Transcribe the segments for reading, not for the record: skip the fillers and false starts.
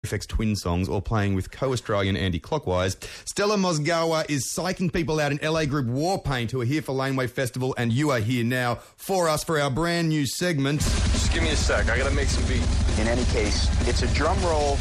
Aphex Twin songs or playing with co-Australian Andy Clockwise. Stella Mozgawa is psyching people out in LA group Warpaint who are here for Laneway Festival, and you are here now for us for our brand new segment. Just give me a sec. I gotta make some beat. In any case, it's a drum roll.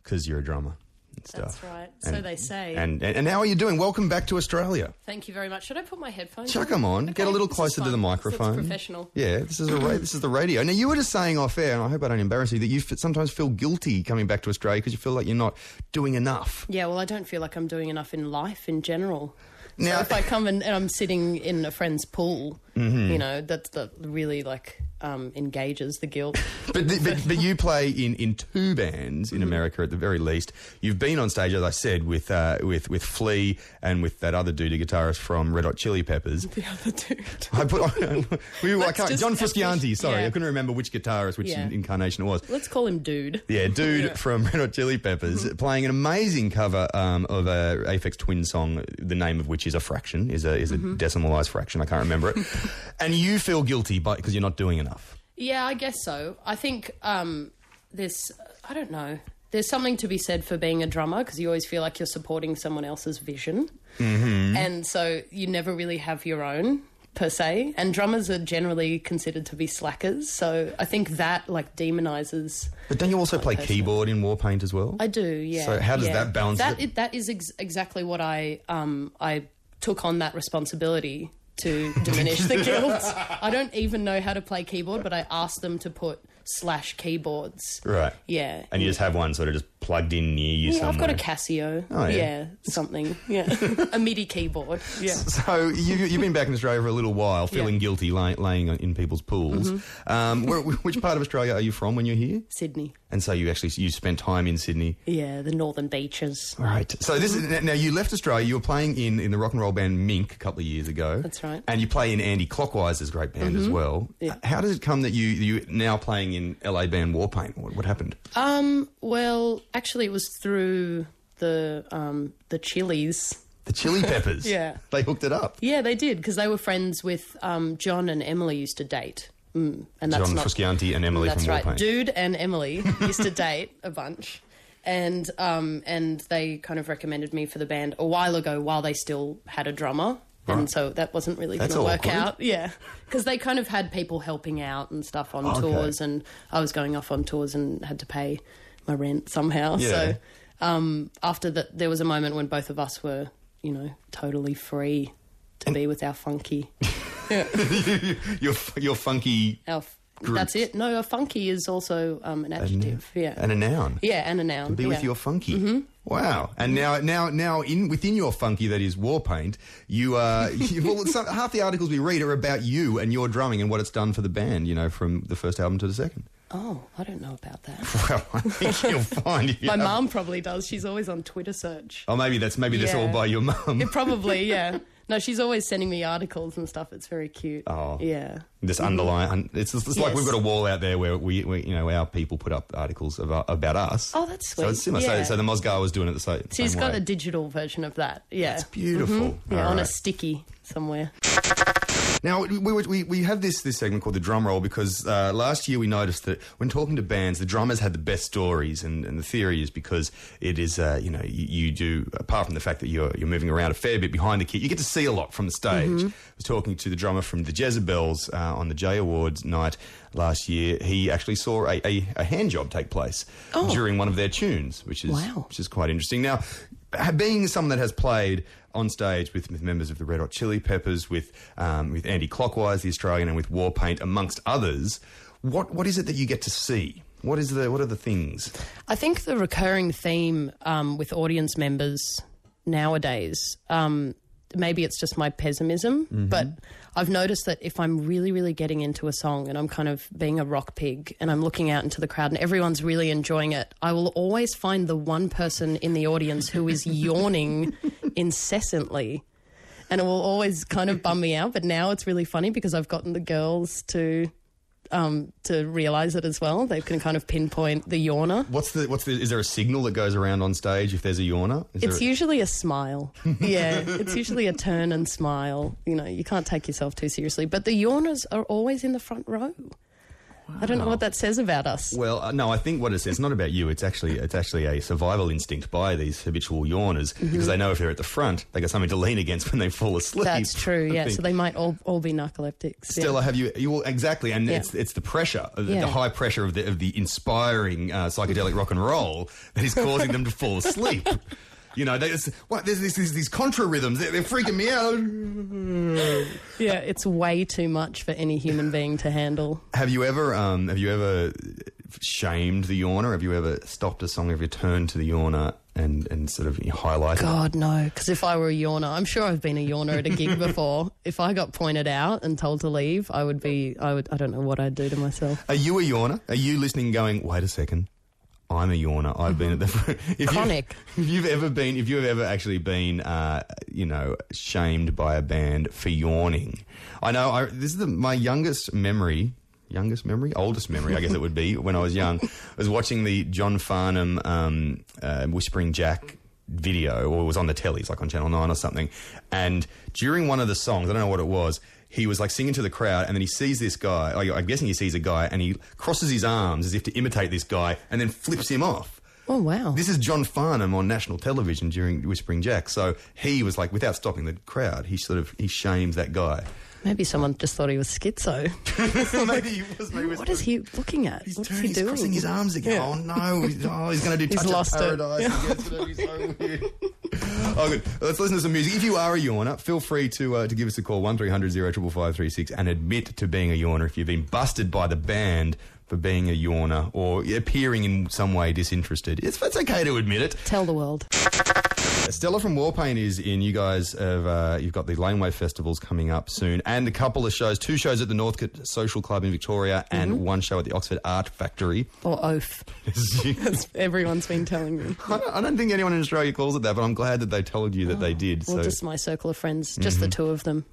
Because you're a drummer. Stuff. That's right. So they say. And how are you doing? Welcome back to Australia. Thank you very much. Should I put my headphones Chuck them on. Okay. Get a little closer to the microphone. It's professional. Yeah, this is the radio. Now, you were just saying off air, and I hope I don't embarrass you, that you sometimes feel guilty coming back to Australia because you feel like you're not doing enough. Yeah, well, I don't feel like I'm doing enough in life in general. Now, so if I come and I'm sitting in a friend's pool, you know, that really engages the guilt. But you play in two bands in America at the very least. You've been on stage, as I said, with Flea and with that other dude, a guitarist from Red Hot Chili Peppers. The other dude. John Frusciante. Sorry, I couldn't remember which guitarist, which incarnation it was. Let's call him Dude. Yeah, Dude from Red Hot Chili Peppers, playing an amazing cover of a Aphex Twin song, the name of which is a fraction, is a decimalised fraction. I can't remember it. And you feel guilty because you're not doing enough. Yeah, I guess so. I think there's something to be said for being a drummer because you always feel like you're supporting someone else's vision. And so you never really have your own, per se. And drummers are generally considered to be slackers. So I think that, demonises... But don't you also play keyboard in Warpaint as well? I do, yeah. So how does that balance it? That is exactly what I took on that responsibility to diminish the guilt. I don't even know how to play keyboard, but I asked them to put /keyboards. Right. Yeah. And you just have one sort of just plugged in near you somewhere. I've got a Casio. Oh, yeah. Something. Yeah. A MIDI keyboard. Yeah. So you've been back in Australia for a little while, feeling guilty laying in people's pools. Which part of Australia are you from when you're here? Sydney. And so you spent time in Sydney. Yeah, the northern beaches. Right. So this is now you left Australia. You were playing in the rock and roll band Mink a couple of years ago. That's right. And you play in Andy Clockwise's great band as well. Yeah. How does it come that you now playing in LA band Warpaint? What happened? Well, actually, it was through the Chili's. The Chili Peppers. Yeah. They hooked it up. Yeah, they did because they were friends with John and Emily used to date. And that's John Frusciante and Emily from Warpaint. That's right. Dude and Emily used to date a bunch. And they kind of recommended me for the band a while ago while they still had a drummer. Right. And so that wasn't really going to work out. Yeah. Because they kind of had people helping out and stuff on tours, and I was going off on tours and had to pay my rent somehow. Yeah. So after that, there was a moment when both of us were, totally free to be with our funky. Yeah. your funky... That's it. No, a funky is also an adjective. And a noun. Yeah, and a noun. To be with your funky. Wow. And now within your funky, that is Warpaint, you are... half the articles we read are about you and your drumming and what it's done for the band, from the first album to the second. Oh, I don't know about that. Well, I think you'll find... My mum probably does. She's always on Twitter search. Oh, maybe that's all by your mum. Probably, yeah. No, she's always sending me articles and stuff. It's very cute. Oh. Yeah. This underline... It's like we've got a wall out there where we our people put up articles about us. Oh, that's sweet. So it's similar. Yeah. So the Mozgar was doing it the same way. She's got a digital version of that. Yeah. That's beautiful. Yeah, on a sticky somewhere. Now, we have this segment called the drum roll because last year we noticed that when talking to bands, the drummers had the best stories, and the theory is because it is, you do, apart from the fact that you're moving around a fair bit behind the kit, you get to see a lot from the stage. I was talking to the drummer from the Jezebels on the J Awards night last year. He actually saw a hand job take place during one of their tunes, which is quite interesting. Now, being someone that has played on stage with members of the Red Hot Chili Peppers, with Andy Clockwise, the Australian, and with Warpaint, amongst others, what is it that you get to see? What are the things? I think the recurring theme with audience members nowadays, maybe it's just my pessimism, but I've noticed that if I'm really, really getting into a song and I'm kind of being a rock pig and I'm looking out into the crowd and everyone's really enjoying it, I will always find the one person in the audience who is yawning incessantly. And it will always kind of bum me out. But now it's really funny because I've gotten the girls to realise it as well. They can kind of pinpoint the yawner. Is there a signal that goes around on stage if there's a yawner? It's usually a smile. Yeah, it's usually a turn and smile. You can't take yourself too seriously. But the yawners are always in the front row. I don't know what that says about us. Well, no, I think what it says, it's not about you. It's actually a survival instinct by these habitual yawners because they know if they're at the front, they got something to lean against when they fall asleep. That's true, yeah. So they might all be narcoleptics. Stella, have you exactly, and it's the pressure, the high pressure of the inspiring psychedelic rock and roll that is causing them to fall asleep. You know, there's these contra rhythms. They're freaking me out. Yeah, it's way too much for any human being to handle. Have you ever shamed the yawner? Have you ever stopped a song? Have you turned to the yawner and sort of highlighted? God, no. Because if I were a yawner, I'm sure I've been a yawner at a gig before. If I got pointed out and told to leave, I don't know what I'd do to myself. Are you a yawner? Are you listening, going, wait a second? I'm a yawner. I've been at the Chronic. If you've ever actually been, shamed by a band for yawning. I know. This is my oldest memory, I guess it would be, when I was young. I was watching the John Farnham Whispering Jack video, or it was on the tellies, like on Channel 9 or something. And during one of the songs, I don't know what it was, he was like singing to the crowd, and then he sees this guy. I'm guessing he sees a guy, and he crosses his arms as if to imitate this guy, and then flips him off. Oh, wow. This is John Farnham on national television during Whispering Jack. So he was like, without stopping the crowd, he shames that guy. Maybe someone just thought he was schizo. Maybe he was. What is he looking at? He's What's he doing? crossing his arms again. Yeah. Oh, no. He's going to do Touch of Paradise. It's going to be so weird. Oh, good. Let's listen to some music. If you are a yawner, feel free to give us a call, 1300 055536, and admit to being a yawner if you've been busted by the band for being a yawner or appearing in some way disinterested. It's okay to admit it. Tell the world. Stella from Warpaint is in. You guys have you've got the Laneway festivals coming up soon, and a couple of shows. 2 shows at the Northcote Social Club in Victoria, and 1 show at the Oxford Art Factory. Or Oaf. As everyone's been telling me. I don't think anyone in Australia calls it that, but I'm glad that they told you that they did. Well, just my circle of friends, just the 2 of them.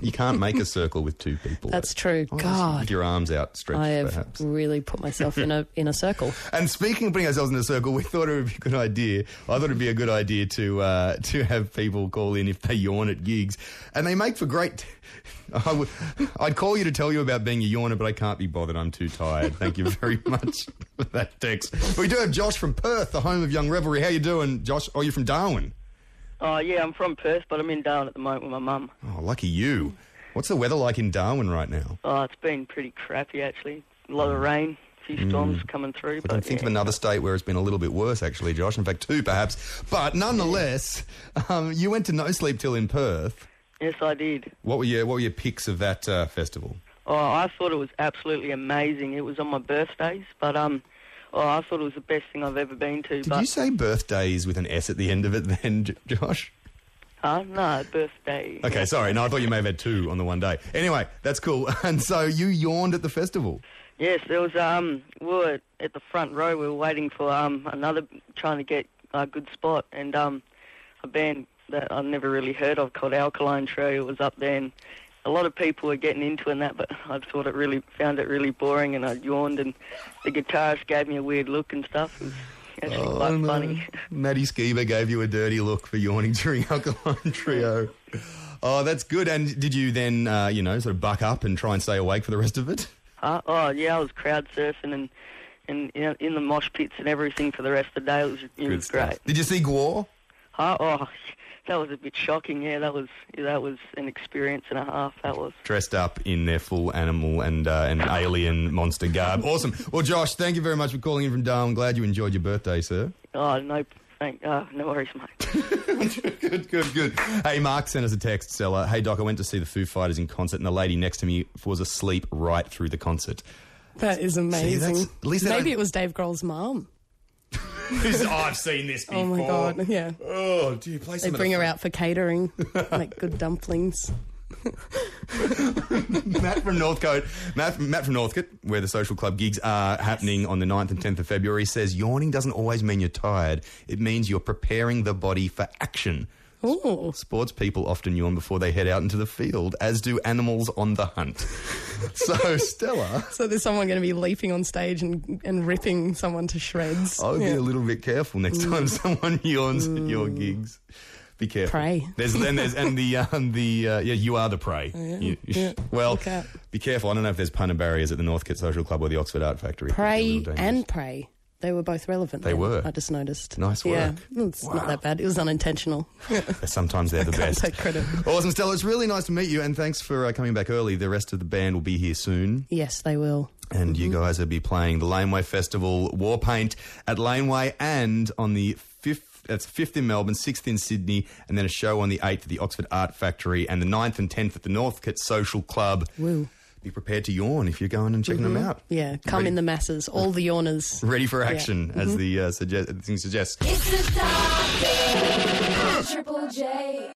You can't make a circle with 2 people. That's true. God, with your arms outstretched. I have perhaps really put myself in a circle. And speaking of putting ourselves in a circle, we thought it would be a good idea. I thought it'd be a good idea to have people call in if they yawn at gigs, and they make for great. I'd call you to tell you about being a yawner, but I can't be bothered. I'm too tired. Thank you very much for that text. We do have Josh from Perth, the home of Young Revelry. How you doing, Josh? Oh, you're from Darwin. Oh, yeah, I'm from Perth, but I'm in Darwin at the moment with my mum. Oh, lucky you. What's the weather like in Darwin right now? Oh, it's been pretty crappy, actually. A lot of rain. Few storms coming through. I don't think of another state where it's been a little bit worse, actually, Josh. In fact, 2 perhaps. But nonetheless, you went to No Sleep Till in Perth. Yes, I did. What were your picks of that festival? Oh, I thought it was absolutely amazing. It was on my birthdays, but I thought it was the best thing I've ever been to. Did you say birthdays with an S at the end of it then, Josh? No, birthday. Okay, sorry. No, I thought you may have had 2 on the one day. Anyway, that's cool. And so you yawned at the festival? Yes, there was, we were at the front row. We were waiting for trying to get a good spot. And a band that I've never really heard of called Alkaline Trio was up there. And a lot of people were getting into that, but I found it really boring, and I yawned. And the guitarist gave me a weird look and stuff. It was actually quite funny. Maddie Skeever gave you a dirty look for yawning during Alkaline Trio. Oh, that's good. And did you then, sort of buck up and try and stay awake for the rest of it? Oh, yeah, I was crowd surfing and in the mosh pits and everything for the rest of the day. It was great. Did you see Gwar? Oh, that was a bit shocking, yeah. That was an experience and a half, that was. Dressed up in their full animal and alien monster garb. Awesome. Well, Josh, thank you very much for calling in from Darwin. Glad you enjoyed your birthday, sir. Oh, no worries, mate. Good. Hey, Mark sent us a text, Stella. Hey, Doc, I went to see the Foo Fighters in concert, and the lady next to me was asleep right through the concert. That is amazing. See, at least maybe it was Dave Grohl's mum. I've seen this before. Oh, my God, yeah. Oh, do you play some They bring her out for catering, like good dumplings. Matt from Northcote, where the social club gigs are happening on the 9th and 10th of February, says yawning doesn't always mean you're tired. It means you're preparing the body for action. Ooh. Sports people often yawn before they head out into the field, as do animals on the hunt. So, Stella... So there's someone going to be leaping on stage and ripping someone to shreds. I'll be a little bit careful next time someone yawns at your gigs. Be careful. Prey. There's you are the prey. Well, Okay. be careful. I don't know if there's punter barriers at the Northcote Social Club or the Oxford Art Factory. Prey and prey. They were both relevant. They were. I just noticed. Nice work. Yeah, it's not that bad. It was unintentional. Sometimes they're the best. Take credit. Awesome, Stella. It's really nice to meet you, and thanks for coming back early. The rest of the band will be here soon. Yes, they will. And you guys will be playing the Laneway Festival Warpaint at Laneway, and on the 5th, that's 5th in Melbourne, 6th in Sydney, and then a show on the 8th at the Oxford Art Factory, and the 9th and 10th at the Northcote Social Club. Woo. Be prepared to yawn if you're going and checking them out. Yeah, come in the masses, all the yawners. Ready for action, as the thing suggests. It's the top Triple J.